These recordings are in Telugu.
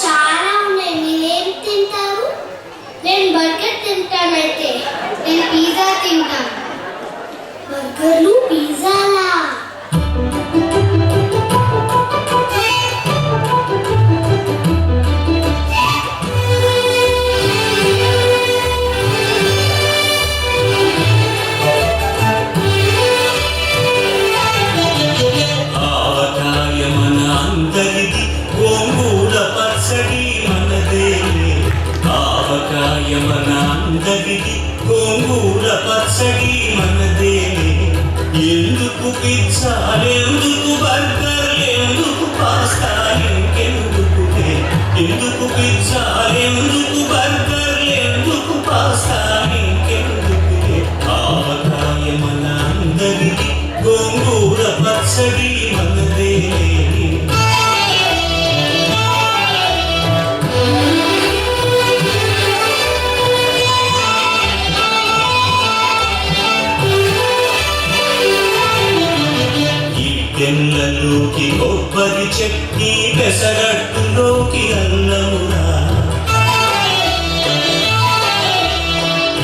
చాలా ఉన్నాయి. మీరేం తింటారు? నేను బర్గర్ తింటానైతే. నేను పిజ్జా తింటాను. బర్గర్లు పిజ్జాలా? గోంగూర పచ్చడి మనదేనే. ఎందుకు పిజ్జా, ఎందుకు బర్గర్, ఎందుకు పాస్తా, ఇంకెందుకులే. ఎందుకు పిజ్జా, ఎందుకు బర్గర్, ఎందుకు పాస్తా, ఇంకెందుకులే. ఆవకాయ మన అందరిది, గోంగూర పచ్చడి మనదేనే. ఎన్నలోకి కొబ్బరి చట్నీ, పెసరట్టులోకి అన్నమురా.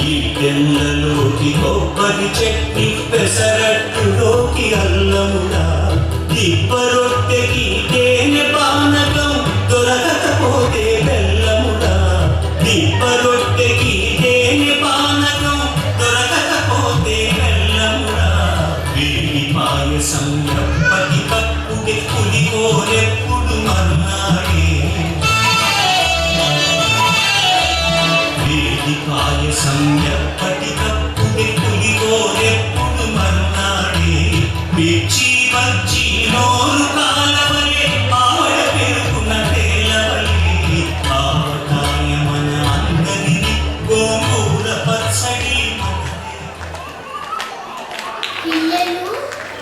ఈ ఎన్నలోకి కొబ్బరి చట్నీ, పెసరట్టులోకి అన్నమురా. దిబ్బ రొట్టెకి తేనె పానకం, దొరకకపోతే బెల్లమురా. దిబ్బ రొట్టెకి తేనె పానకం, దొరకకపోతే బెల్లమురా. వేడి పాయసం ఎప్పటి కప్పుడే, పులిహోరెప్పుడు మన్నాడే. వేడి పాయసం ఎప్పటి కప్పుడే, పులిహోరెప్పుడు మన్నాడే. మిర్చి బజ్జి నోరు కాలవలే, ఆవడ పెరుగున తేలవలే. ఆవకాయ మన అందరిది, గోంగూర పచ్చడి పిల్లలు,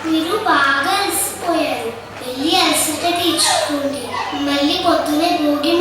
మీరు బాగా అలసిపోయారు. వెళ్ళి అలసట తీర్చుకోండి. మళ్ళీ పొద్దునే భోగి